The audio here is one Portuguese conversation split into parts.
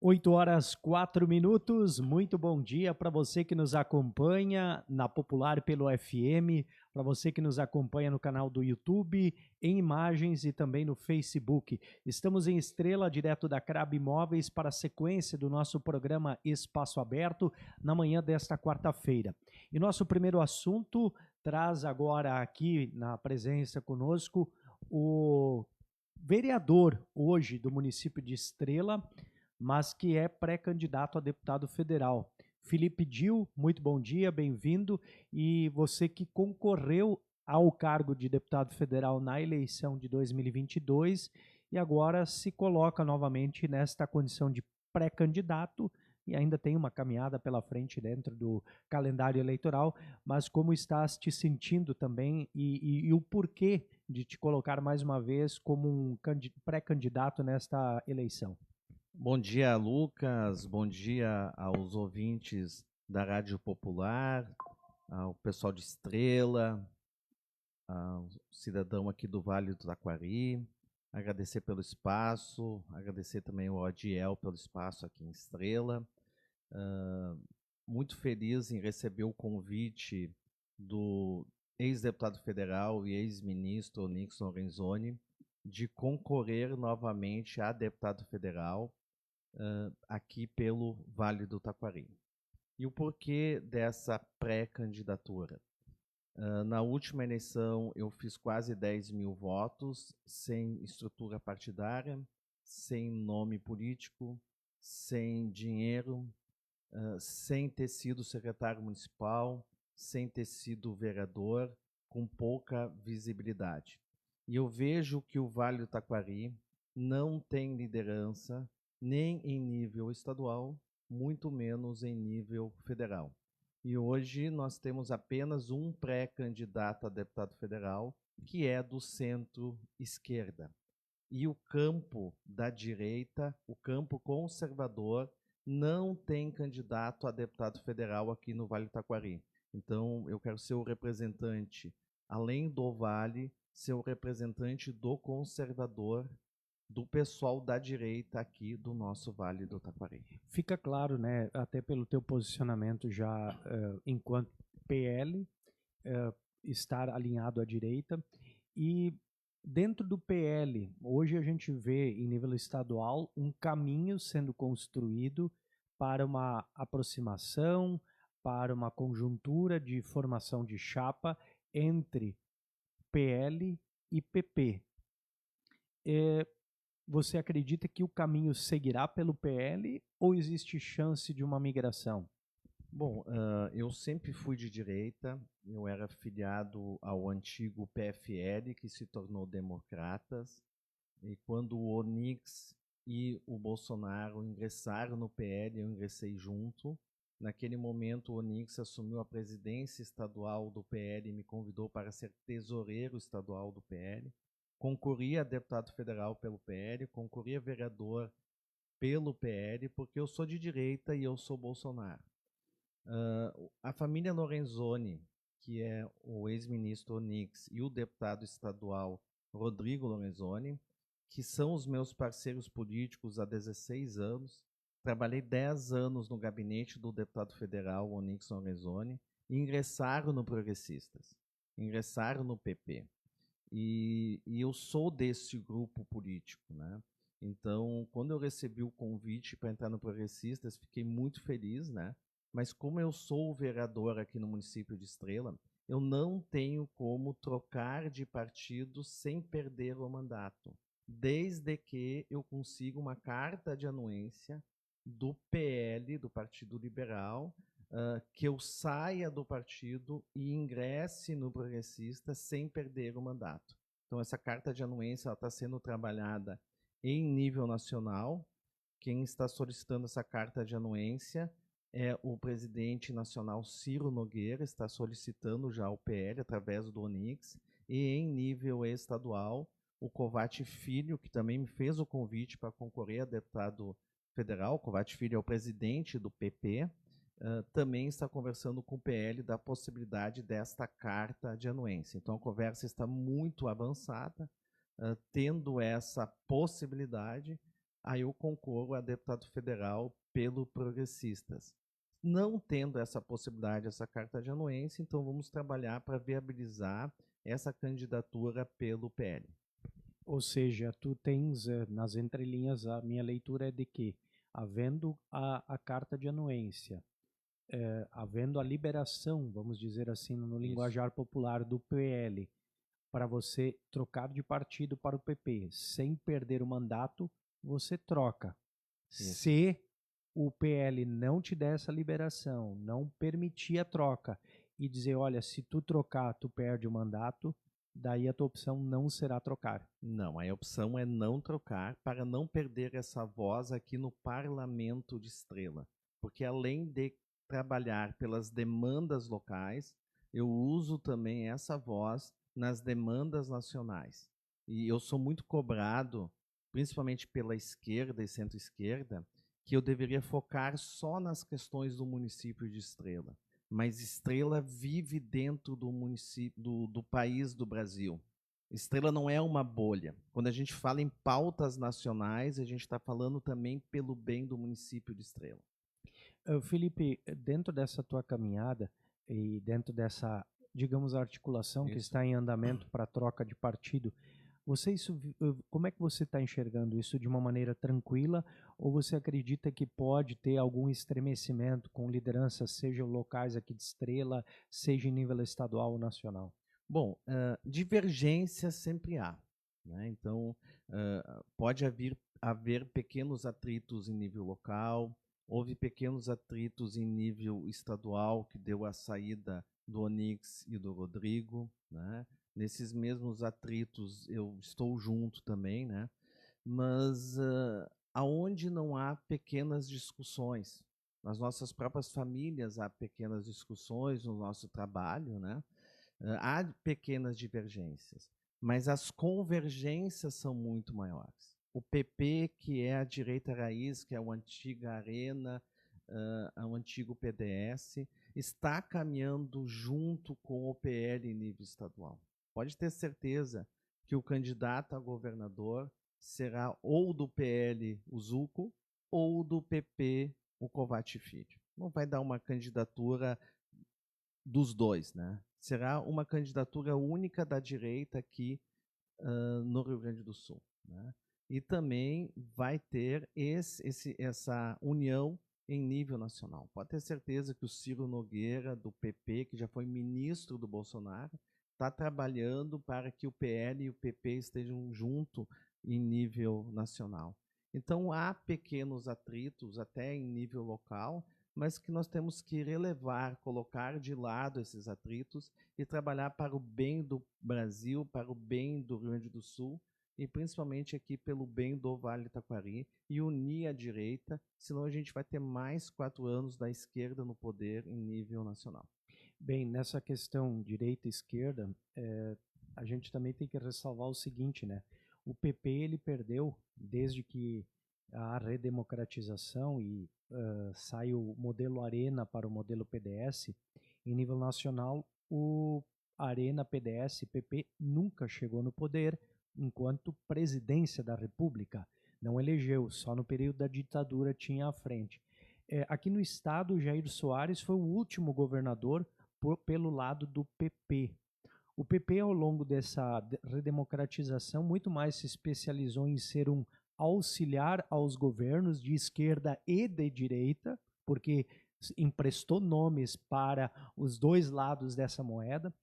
8h04, muito bom dia para você que nos acompanha na Popular pelo FM, para você que nos acompanha no canal do YouTube, em imagens e também no Facebook. Estamos em Estrela, direto da Crab Imóveis, para a sequência do nosso programa Espaço Aberto, na manhã desta quarta-feira. E nosso primeiro assunto traz agora aqui na presença conosco o vereador hoje do município de Estrela, mas que é pré-candidato a deputado federal. Felipe Dil, muito bom dia, bem-vindo. E você que concorreu ao cargo de deputado federal na eleição de 2022 e agora se coloca novamente nesta condição de pré-candidato e ainda tem uma caminhada pela frente dentro do calendário eleitoral, mas como estás te sentindo também e o porquê de te colocar mais uma vez como um pré-candidato nesta eleição? Bom dia, Lucas. Bom dia aos ouvintes da Rádio Popular, ao pessoal de Estrela, ao cidadão aqui do Vale do Taquari. Agradecer pelo espaço, agradecer também ao Odiel pelo espaço aqui em Estrela. Muito feliz em receber o convite do ex-deputado federal e ex-ministro Onyx Lorenzoni de concorrer novamente a deputado federal aqui pelo Vale do Taquari. E o porquê dessa pré-candidatura? Na última eleição, eu fiz quase 10 mil votos, sem estrutura partidária, sem nome político, sem dinheiro, sem ter sido secretário municipal, sem ter sido vereador, com pouca visibilidade. E eu vejo que o Vale do Taquari não tem liderança, nem em nível estadual, muito menos em nível federal. E hoje nós temos apenas um pré-candidato a deputado federal, que é do centro-esquerda. E o campo da direita, o campo conservador, não tem candidato a deputado federal aqui no Vale do Taquari. Então, eu quero ser o representante, além do Vale, ser o representante do conservador, do pessoal da direita aqui do nosso Vale do Taquari. Fica claro, né, até pelo teu posicionamento já enquanto PL, estar alinhado à direita. E dentro do PL, hoje a gente vê em nível estadual um caminho sendo construído para uma aproximação, para uma conjuntura de formação de chapa entre PL e PP. Você acredita que o caminho seguirá pelo PL ou existe chance de uma migração? Bom, eu sempre fui de direita, eu era filiado ao antigo PFL, que se tornou Democratas, e quando o Onyx e o Bolsonaro ingressaram no PL, eu ingressei junto. Naquele momento, o Onyx assumiu a presidência estadual do PL e me convidou para ser tesoureiro estadual do PL. Concorri a deputado federal pelo PL, concorri a vereador pelo PL, porque eu sou de direita e eu sou Bolsonaro. A família Lorenzoni, que é o ex-ministro Onyx, e o deputado estadual Rodrigo Lorenzoni, que são os meus parceiros políticos há 16 anos. Trabalhei 10 anos no gabinete do deputado federal Onyx Lorenzoni e ingressaram no Progressistas, ingressaram no PP. E eu sou desse grupo político, né? Então, quando eu recebi o convite para entrar no Progressistas, fiquei muito feliz, né? Mas como eu sou o vereador aqui no município de Estrela, eu não tenho como trocar de partido sem perder o mandato, desde que eu consiga uma carta de anuência do PL, do Partido Liberal, que eu saia do partido e ingresse no Progressista sem perder o mandato. Então, essa carta de anuência está sendo trabalhada em nível nacional. Quem está solicitando essa carta de anuência é o presidente nacional Ciro Nogueira, está solicitando já o PL através do Onyx, e em nível estadual, o Covatti Filho, que também me fez o convite para concorrer a deputado federal, o Covatti Filho é o presidente do PP, também está conversando com o PL da possibilidade desta carta de anuência. Então, a conversa está muito avançada, tendo essa possibilidade. aí eu concorro a deputado federal pelo Progressistas. Não tendo essa possibilidade, essa carta de anuência, então vamos trabalhar para viabilizar essa candidatura pelo PL. Ou seja, tu tens nas entrelinhas, a minha leitura é de que, havendo a carta de anuência, havendo a liberação, vamos dizer assim, no linguajar popular do PL, para você trocar de partido para o PP sem perder o mandato, você troca. Isso. Se o PL não te der essa liberação, não permitir a troca e dizer, olha, se tu trocar, tu perde o mandato, daí a tua opção não será trocar. Não, a opção é não trocar para não perder essa voz aqui no Parlamento de Estrela. Porque além de trabalhar pelas demandas locais, eu uso também essa voz nas demandas nacionais. E eu sou muito cobrado, principalmente pela esquerda e centro-esquerda, que eu deveria focar só nas questões do município de Estrela. Mas Estrela vive dentro do município, do país do Brasil. Estrela não é uma bolha. Quando a gente fala em pautas nacionais, a gente está falando também pelo bem do município de Estrela. Felipe, dentro dessa tua caminhada e dentro dessa, digamos, articulação que está em andamento para a troca de partido, como é que você está enxergando isso de uma maneira tranquila, ou você acredita que pode ter algum estremecimento com lideranças, seja locais aqui de Estrela, seja em nível estadual ou nacional? Bom, divergência sempre há, né? Então, pode haver pequenos atritos em nível local, houve pequenos atritos em nível estadual, que deu a saída do Onix e do Rodrigo, né? Nesses mesmos atritos eu estou junto também, né? Mas aonde não há pequenas discussões, nas nossas próprias famílias há pequenas discussões no nosso trabalho, né? Há pequenas divergências, mas as convergências são muito maiores. O PP, que é a direita raiz, que é a antiga Arena, o antigo PDS, está caminhando junto com o PL em nível estadual. Pode ter certeza que o candidato a governador será ou do PL, o Zuco, ou do PP, o Kovács Filho. Não vai dar uma candidatura dos dois, né? Será uma candidatura única da direita aqui no Rio Grande do Sul, né? E também vai ter essa união em nível nacional. Pode ter certeza que o Ciro Nogueira, do PP, que já foi ministro do Bolsonaro, está trabalhando para que o PL e o PP estejam juntos em nível nacional. Então, há pequenos atritos, até em nível local, mas que nós temos que relevar, colocar de lado esses atritos e trabalhar para o bem do Brasil, para o bem do Rio Grande do Sul e principalmente aqui pelo bem do Vale do Taquari e unir a direita, senão a gente vai ter mais 4 anos da esquerda no poder em nível nacional. Bem, nessa questão direita e esquerda, a gente também tem que ressalvar o seguinte, né? O PP ele perdeu desde que a redemocratização e sai o modelo Arena para o modelo PDS. Em nível nacional, o Arena, PDS e PP nunca chegou no poder enquanto presidência da República. Não elegeu, só no período da ditadura tinha à frente. Aqui no estado, Jair Soares foi o último governador pelo lado do PP. O PP, ao longo dessa redemocratização, muito mais se especializou em ser um auxiliar aos governos de esquerda e de direita, porque emprestou nomes para os dois lados dessa moeda,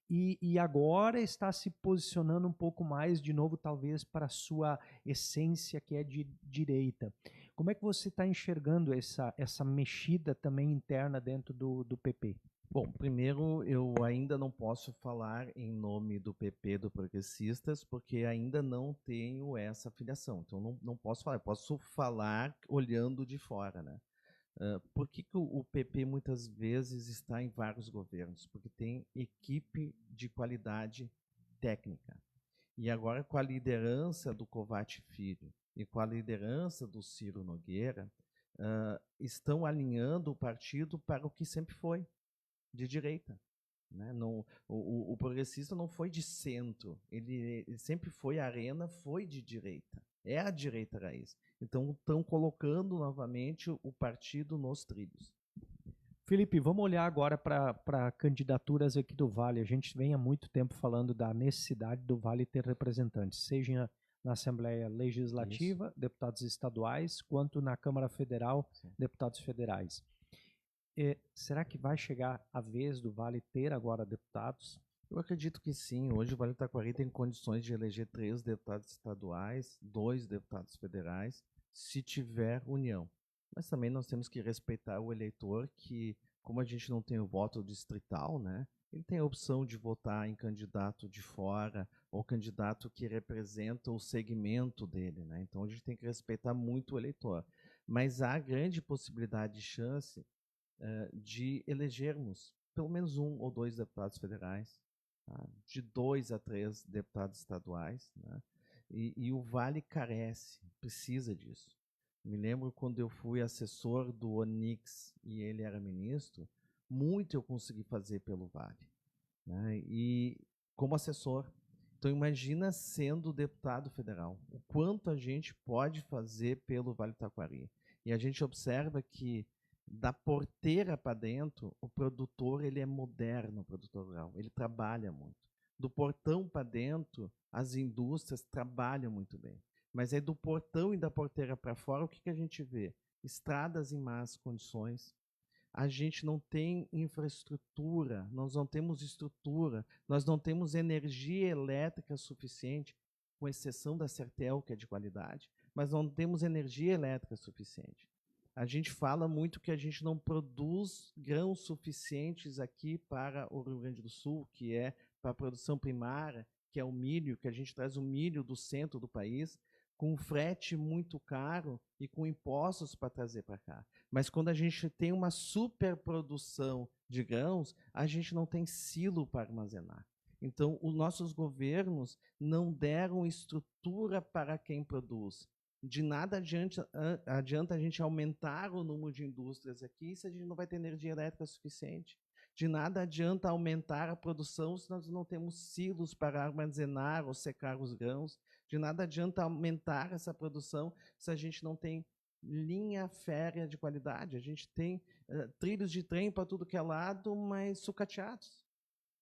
e agora está se posicionando um pouco mais, de novo, talvez, para a sua essência, que é de direita. Como é que você está enxergando essa mexida também interna dentro do PP? Bom, primeiro, eu ainda não posso falar em nome do PP, do Progressistas, porque ainda não tenho essa filiação. Então, não posso falar. Eu posso falar olhando de fora, né? Por que o PP muitas vezes está em vários governos? Porque tem equipe de qualidade técnica. E agora, com a liderança do Kovács Filho e com a liderança do Ciro Nogueira, estão alinhando o partido para o que sempre foi, de direita. Né? Não, o progressista não foi de centro, ele sempre foi, a Arena foi de direita. é a direita raiz. Então, estão colocando novamente o partido nos trilhos. Felipe, vamos olhar agora para candidaturas aqui do Vale. A gente vem há muito tempo falando da necessidade do Vale ter representantes, seja na Assembleia Legislativa, deputados estaduais, quanto na Câmara Federal, deputados federais. Será que vai chegar a vez do Vale ter agora deputados? Eu acredito que sim. Hoje o Vale do Taquari tem condições de eleger 3 deputados estaduais, 2 deputados federais, se tiver união. Mas também nós temos que respeitar o eleitor que, como a gente não tem o voto distrital, né, ele tem a opção de votar em candidato de fora ou candidato que representa o segmento dele, né? Então a gente tem que respeitar muito o eleitor. Mas há grande possibilidade de chance de elegermos pelo menos 1 ou 2 deputados federais, tá? De 2 a 3 deputados estaduais, né? E o Vale carece, precisa disso. Me lembro quando eu fui assessor do Onix e ele era ministro, muito eu consegui fazer pelo Vale, né? E como assessor. Então imagina sendo deputado federal, o quanto a gente pode fazer pelo Vale do Taquari. E a gente observa que da porteira para dentro, o produtor ele é moderno, o produtor rural, ele trabalha muito. Do portão para dentro, as indústrias trabalham muito bem. Mas aí do portão e da porteira para fora, o que a gente vê? Estradas em más condições. A gente não tem infraestrutura, nós não temos estrutura, nós não temos energia elétrica suficiente, com exceção da Sertel, que é de qualidade, mas não temos energia elétrica suficiente. A gente fala muito que a gente não produz grãos suficientes aqui para o Rio Grande do Sul, que é para a produção primária, que é o milho, que a gente traz o milho do centro do país, com frete muito caro e com impostos para trazer para cá. Mas quando a gente tem uma superprodução de grãos, a gente não tem silo para armazenar. Então, os nossos governos não deram estrutura para quem produz. De nada adianta a gente aumentar o número de indústrias aqui se a gente não vai ter energia elétrica suficiente. De nada adianta aumentar a produção se nós não temos silos para armazenar ou secar os grãos. De nada adianta aumentar essa produção se a gente não tem linha férrea de qualidade. A gente tem trilhos de trem para tudo que é lado, mas sucateados.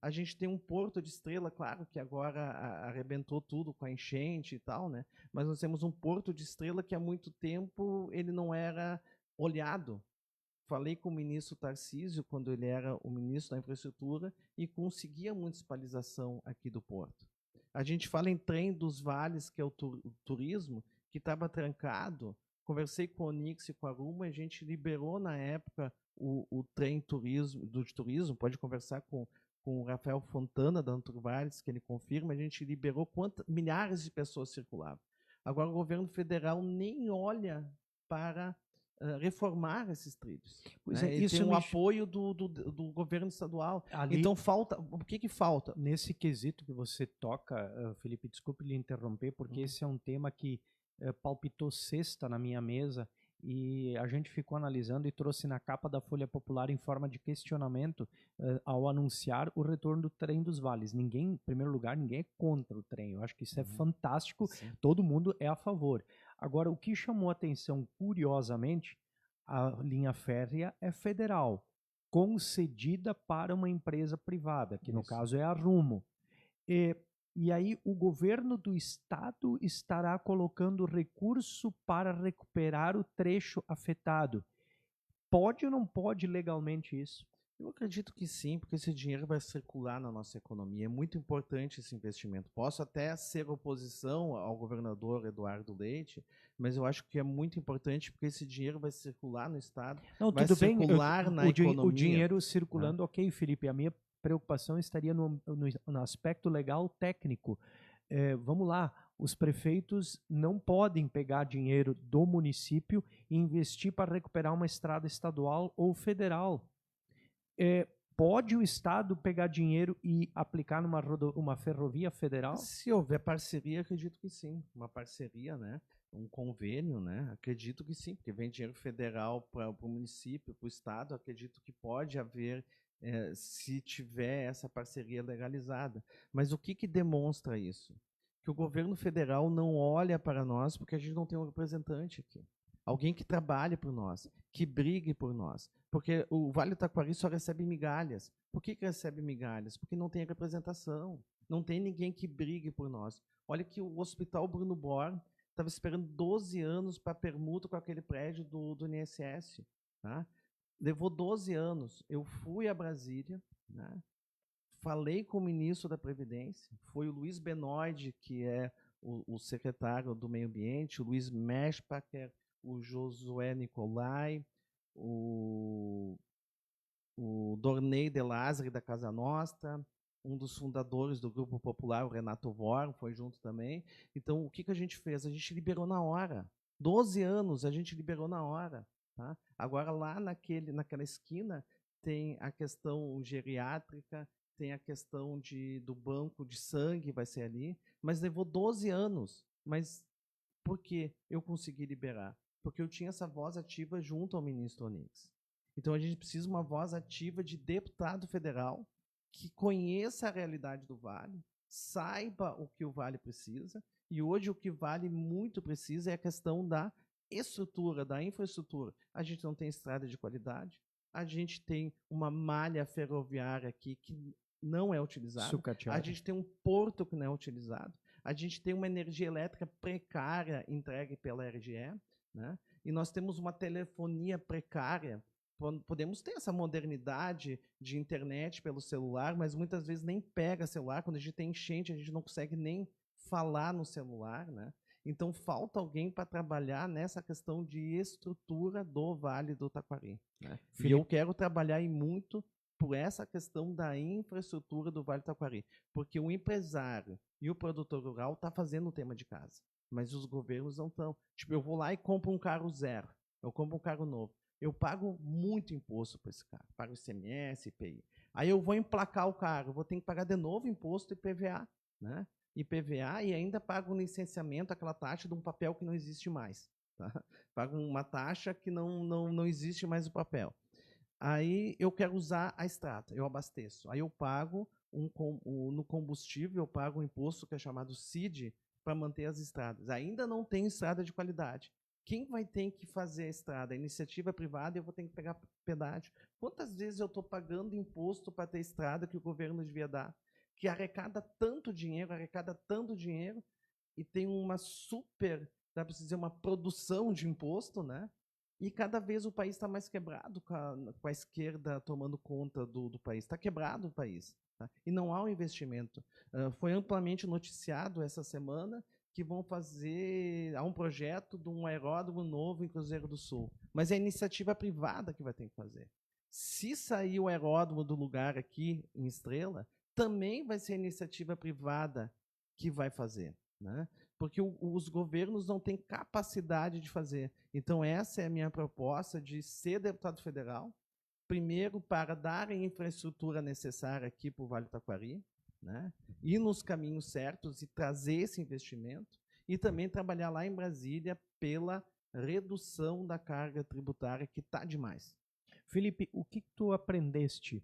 A gente tem um porto de Estrela, claro, que agora arrebentou tudo com a enchente e tal, né? Mas nós temos um porto de Estrela que há muito tempo ele não era olhado. Falei com o ministro Tarcísio, quando ele era o ministro da Infraestrutura, e consegui a municipalização aqui do porto. A gente fala em trem dos vales, que é o turismo, que estava trancado. Conversei com o Onix e com a Ruma, a gente liberou na época o trem do turismo, pode conversar com o Rafael Fontana, da Anturvales, que ele confirma, a gente liberou milhares de pessoas circulavam. Agora o governo federal nem olha para reformar esses trilhos. Pois né? Ele tem o apoio do governo estadual. Ali, então, o que falta? Nesse quesito que você toca, Felipe, desculpe lhe interromper, porque esse é um tema que palpitou sexta na minha mesa e a gente ficou analisando e trouxe na capa da Folha Popular em forma de questionamento ao anunciar o retorno do trem dos vales. Ninguém, em primeiro lugar, ninguém é contra o trem. Eu acho que isso é fantástico, todo mundo é a favor. Agora, o que chamou a atenção, curiosamente, a linha férrea é federal, concedida para uma empresa privada, que no caso é a Rumo. E aí o governo do estado estará colocando recurso para recuperar o trecho afetado. Pode ou não pode legalmente isso? Eu acredito que sim, porque esse dinheiro vai circular na nossa economia. É muito importante esse investimento. Posso até ser oposição ao governador Eduardo Leite, mas eu acho que é muito importante porque esse dinheiro vai circular no estado, vai circular na economia. O dinheiro circulando, ok, Felipe. A minha preocupação estaria no aspecto legal técnico. Vamos lá, os prefeitos não podem pegar dinheiro do município e investir para recuperar uma estrada estadual ou federal. Pode o Estado pegar dinheiro e aplicar numa ferrovia federal? Se houver parceria, acredito que sim. Uma parceria, né? Um convênio, né? Acredito que sim, porque vem dinheiro federal para o município, para o Estado, acredito que pode haver, se tiver essa parceria legalizada. Mas o que demonstra isso? que o governo federal não olha para nós porque a gente não tem um representante aqui. Alguém que trabalhe por nós, que brigue por nós. Porque o Vale do Taquari só recebe migalhas. Por que recebe migalhas? Porque não tem representação. Não tem ninguém que brigue por nós. Olha que o Hospital Bruno Bor estava esperando 12 anos para permuta com aquele prédio do INSS. Tá? Levou 12 anos. Eu fui a Brasília, né? Falei com o ministro da Previdência, foi o Luiz Benoit, que é o secretário do Meio Ambiente, o Luiz Meschpacher, o Josué Nicolai, o Dornei de Lázari, da Casa Nostra, um dos fundadores do Grupo Popular, o Renato Vor, foi junto também. Então, o que a gente fez? A gente liberou na hora. 12 anos, a gente liberou na hora. Tá? Agora, lá naquela esquina, tem a questão geriátrica, tem a questão do banco de sangue, vai ser ali, mas levou 12 anos. Mas por que eu consegui liberar? Porque eu tinha essa voz ativa junto ao ministro Onix. Então a gente precisa de uma voz ativa de deputado federal que conheça a realidade do Vale, saiba o que o Vale precisa, e hoje o que o Vale muito precisa é a questão da estrutura, da infraestrutura. A gente não tem estrada de qualidade, a gente tem uma malha ferroviária aqui que não é utilizada, Sucateada. a gente tem um porto que não é utilizado, a gente tem uma energia elétrica precária entregue pela RGE, né? E nós temos uma telefonia precária. Podemos ter essa modernidade de internet pelo celular, mas muitas vezes nem pega celular. Quando a gente tem enchente, a gente não consegue nem falar no celular, né? Então, falta alguém para trabalhar nessa questão de estrutura do Vale do Taquari, né? E eu quero trabalhar muito por essa questão da infraestrutura do Vale do Taquari, porque o empresário e o produtor rural estão fazendo o tema de casa, mas os governos não estão. Tipo, eu vou lá e compro um carro zero, eu compro um carro novo. Eu pago muito imposto para esse carro, pago ICMS, IPI. Aí eu vou emplacar o carro, eu vou ter que pagar de novo imposto e IPVA, né? IPVA e ainda pago um licenciamento, aquela taxa de um papel que não existe mais. Tá? Pago uma taxa que não existe mais o papel. Aí eu quero usar a estrada, eu abasteço. Aí eu pago no combustível, eu pago um imposto que é chamado CID para manter as estradas. Ainda não tem estrada de qualidade. Quem vai ter que fazer a estrada? A iniciativa privada, eu vou ter que pegar pedágio. Quantas vezes eu estou pagando imposto para ter estrada que o governo devia dar? Que arrecada tanto dinheiro, e tem uma super, dá para dizer, uma produção de imposto, né? E cada vez o país está mais quebrado, com a esquerda tomando conta do país. Está quebrado o país. Tá? E não há um investimento. Foi amplamente noticiado essa semana que vão fazer, há um projeto de um aeródromo novo em Cruzeiro do Sul. Mas é a iniciativa privada que vai ter que fazer. Se sair o aeródromo do lugar aqui em Estrela, também vai ser a iniciativa privada que vai fazer, né? Porque os governos não têm capacidade de fazer. Então, essa é a minha proposta de ser deputado federal, primeiro para dar a infraestrutura necessária aqui para o Vale do Taquari, né? Ir nos caminhos certos e trazer esse investimento, e também trabalhar lá em Brasília pela redução da carga tributária, que está demais. Felipe, o que tu aprendeste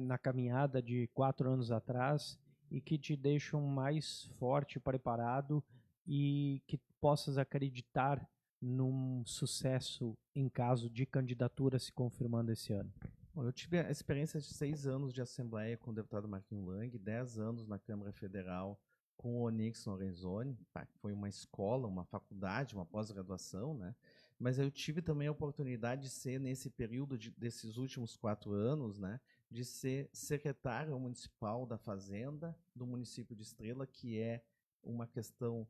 na caminhada de 4 anos atrás e que te deixam mais forte, preparado e que possas acreditar num sucesso em caso de candidatura se confirmando esse ano? Bom, eu tive a experiência de 6 anos de Assembleia com o deputado Marquinhos Lang, 10 anos na Câmara Federal com o Onix Lorenzoni. Foi uma escola, uma faculdade, uma pós-graduação, né? Mas eu tive também a oportunidade de ser, nesse período desses últimos 4 anos, né, de ser secretário municipal da Fazenda do município de Estrela, que é uma questão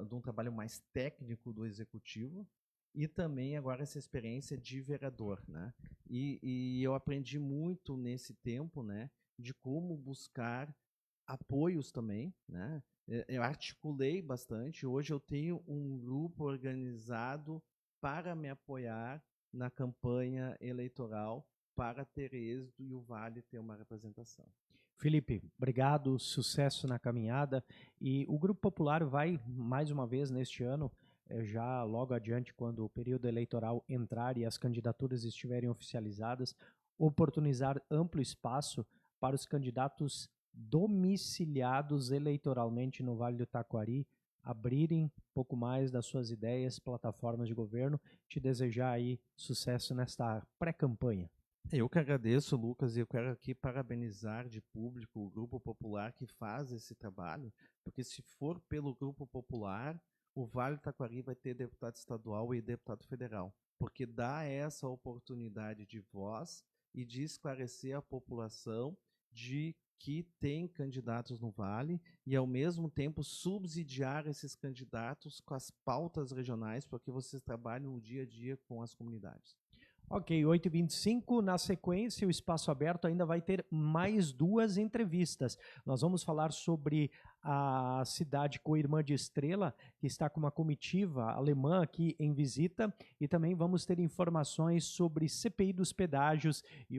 de um trabalho mais técnico do executivo, e também agora essa experiência de vereador, né? E eu aprendi muito nesse tempo, né, de como buscar apoios também, né? Eu articulei bastante. Hoje eu tenho um grupo organizado para me apoiar na campanha eleitoral para ter êxito e o Vale ter uma representação. Felipe, obrigado, sucesso na caminhada. E o Grupo Popular vai, mais uma vez, neste ano, já logo adiante, quando o período eleitoral entrar e as candidaturas estiverem oficializadas, oportunizar amplo espaço para os candidatos domiciliados eleitoralmente no Vale do Taquari abrirem um pouco mais das suas ideias, plataformas de governo. Te desejar aí sucesso nesta pré-campanha. Eu que agradeço, Lucas, e eu quero aqui parabenizar de público o Grupo Popular que faz esse trabalho, porque se for pelo Grupo Popular, o Vale do Taquari vai ter deputado estadual e deputado federal, porque dá essa oportunidade de voz e de esclarecer a população de que tem candidatos no Vale e, ao mesmo tempo, subsidiar esses candidatos com as pautas regionais, porque vocês trabalham no dia a dia com as comunidades. Ok, 8h25, na sequência, o Espaço Aberto ainda vai ter mais 2 entrevistas. Nós vamos falar sobre a cidade co-irmã de Estrela, que está com uma comitiva alemã aqui em visita, e também vamos ter informações sobre CPI dos pedágios e